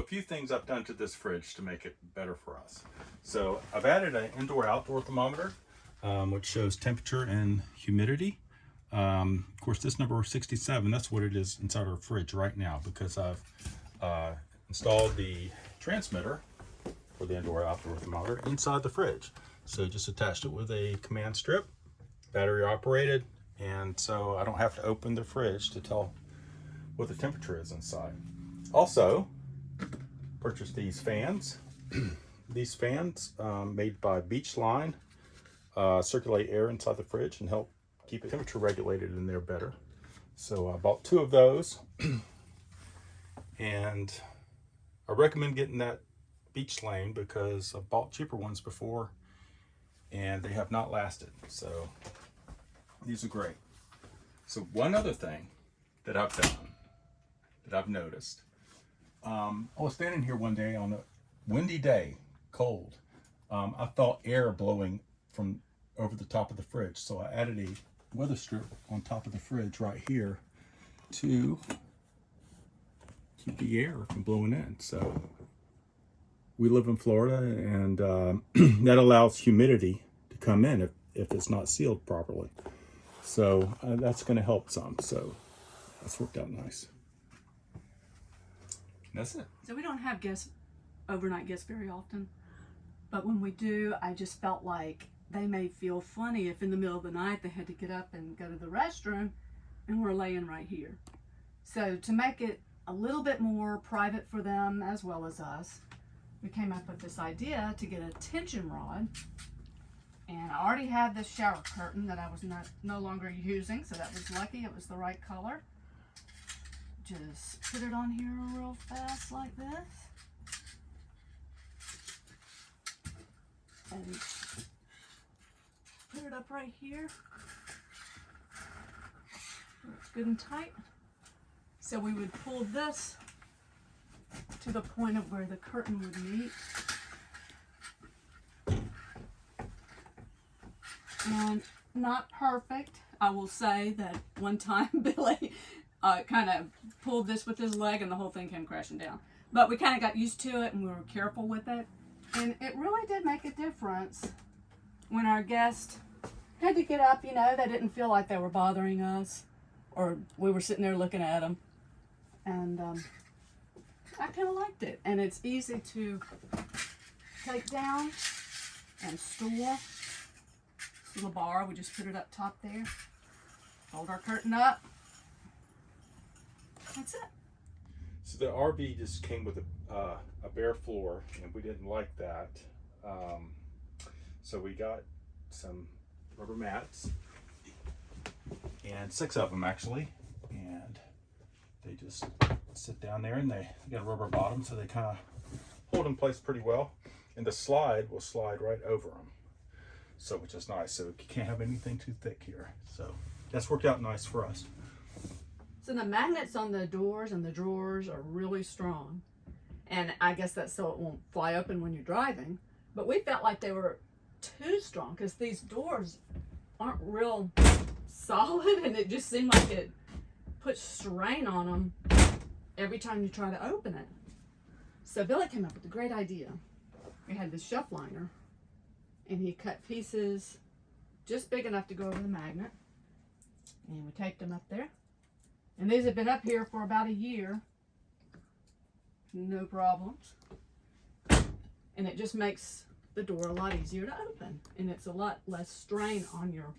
few things I've done to this fridge to make it better for us. So I've added an indoor-outdoor thermometer, which shows temperature and humidity. Of course, this number 67, that's what it is inside our fridge right now, because I've installed the transmitter for the indoor-outdoor thermometer inside the fridge. So just attached it with a command strip, battery operated, and so I don't have to open the fridge to tell what the temperature is inside. Also, purchased these fans. These fans, made by Beachline, circulate air inside the fridge and help keep the temperature regulated in there better. So I bought 2 of those, and I recommend getting that Beachline because I've bought cheaper ones before and they have not lasted. So these are great. So one other thing that I've done, that I've noticed, I was standing here one day on a windy day, cold. I felt air blowing from over the top of the fridge, so I added a weather strip on top of the fridge right here to keep the air from blowing in. So we live in Florida, and that allows humidity to come in if it's not sealed properly. So that's going to help some. So that's worked out nice. That's it. So we don't have overnight guests very often, but when we do, I just felt like they may feel funny if in the middle of the night they had to get up and go to the restroom and we're laying right here. So to make it a little bit more private for them as well as us, we came up with this idea to get a tension rod. And I already had this shower curtain that I was no longer using, so that was lucky. It was the right color. Just put it on here real fast like this. And put it up right here. It's good and tight. So we would pull this to the point of where the curtain would meet. And not perfect. I will say that one time Billy kind of pulled this with his leg and the whole thing came crashing down. But we kind of got used to it and we were careful with it. And it really did make a difference when our guests had to get up, you know, they didn't feel like they were bothering us or we were sitting there looking at them. And I kind of liked it. And it's easy to take down and store. Little bar, we just put it up top there, hold our curtain up, that's it. So the RV just came with a bare floor, and we didn't like that, so we got some rubber mats, and 6 of them actually, and they just sit down there, and they got a rubber bottom, so they kind of hold in place pretty well, and the slide will slide right over them. So, which is nice. So you can't have anything too thick here. So that's worked out nice for us. So the magnets on the doors and the drawers are really strong. And I guess that's so it won't fly open when you're driving. But we felt like they were too strong because these doors aren't real solid, and it just seemed like it puts strain on them every time you try to open it. So Billy came up with a great idea. We had this shelf liner, and he cut pieces just big enough to go over the magnet, and we taped them up there. And these have been up here for about a year, no problems. And it just makes the door a lot easier to open, and it's a lot less strain on your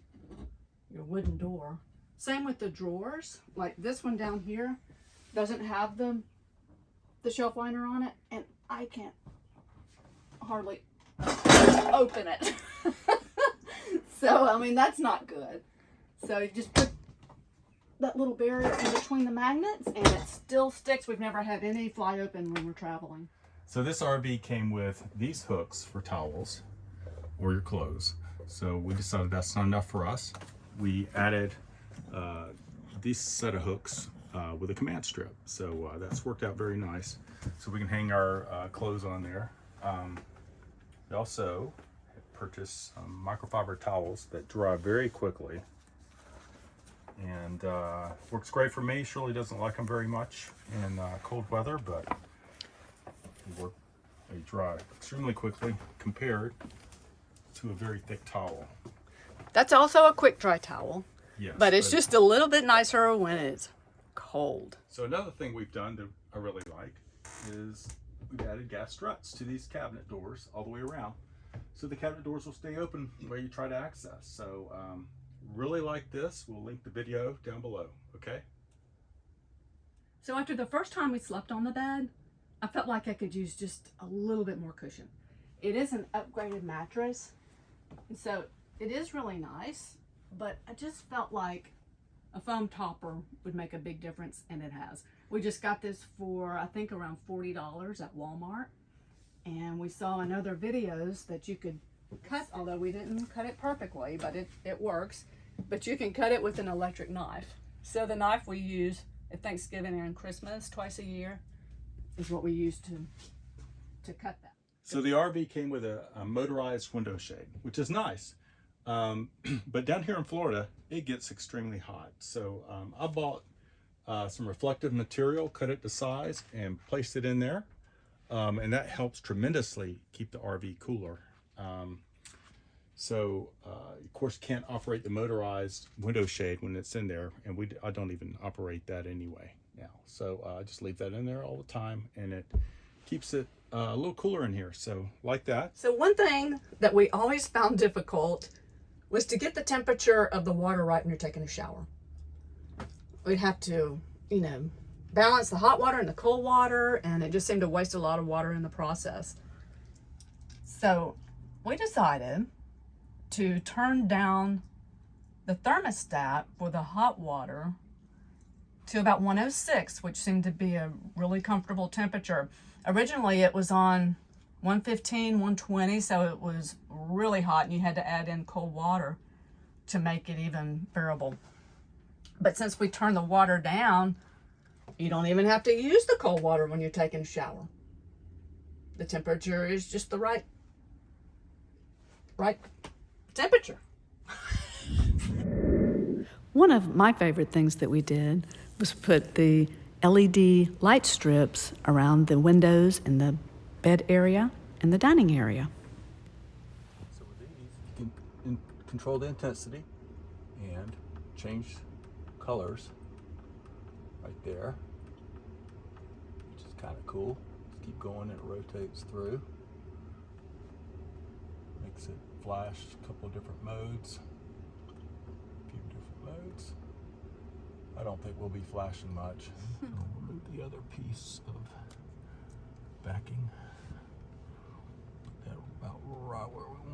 wooden door. Same with the drawers. Like this one down here doesn't have the shelf liner on it, and I can't hardly open it. So I mean, that's not good. So you just put that little barrier in between the magnets and it still sticks. We've never had any fly open when we're traveling. So this RV came with these hooks for towels or your clothes. So we decided that's not enough for us. We added this set of hooks with a command strip. So that's worked out very nice. So we can hang our clothes on there. We also purchased some microfiber towels that dry very quickly, and works great for me. Shirley doesn't like them very much in cold weather, but they dry extremely quickly compared to a very thick towel. That's also a quick dry towel, Yes, but it's just a little bit nicer when it's cold. So another thing we've done that I really like is we've added gas struts to these cabinet doors all the way around. So the cabinet doors will stay open where you try to access. So really like this. We'll link the video down below, okay? So after the first time we slept on the bed, I felt like I could use just a little bit more cushion. It is an upgraded mattress, and so it is really nice, but I just felt like a foam topper would make a big difference, and it has. We just got this for, I think, around $40 at Walmart, and we saw in other videos that you could cut, although we didn't cut it perfectly, but it works, but you can cut it with an electric knife. So the knife we use at Thanksgiving and Christmas twice a year is what we use to cut that. So the RV came with a motorized window shade, which is nice. But down here in Florida, it gets extremely hot. So I bought some reflective material, cut it to size, and placed it in there. And that helps tremendously keep the RV cooler. Of course, you can't operate the motorized window shade when it's in there, and I don't even operate that anyway now. So I just leave that in there all the time, and it keeps it a little cooler in here. So like that. So one thing that we always found difficult was to get the temperature of the water right when you're taking a shower. We'd have to, balance the hot water and the cold water, and it just seemed to waste a lot of water in the process. So we decided to turn down the thermostat for the hot water to about 106, which seemed to be a really comfortable temperature. Originally it was on 115, 120, so it was really hot, and you had to add in cold water to make it even bearable. But since we turned the water down, you don't even have to use the cold water when you're taking a shower. The temperature is just the right temperature. One of my favorite things that we did was put the LED light strips around the windows in the bed area and the dining area. So with these, you can control the intensity and change colors right there, which is kind of cool. Just keep going, it rotates through. Makes it flash a couple of different modes. A few different modes. I don't think we'll be flashing much. We'll remove the other piece of backing. Put that about right where we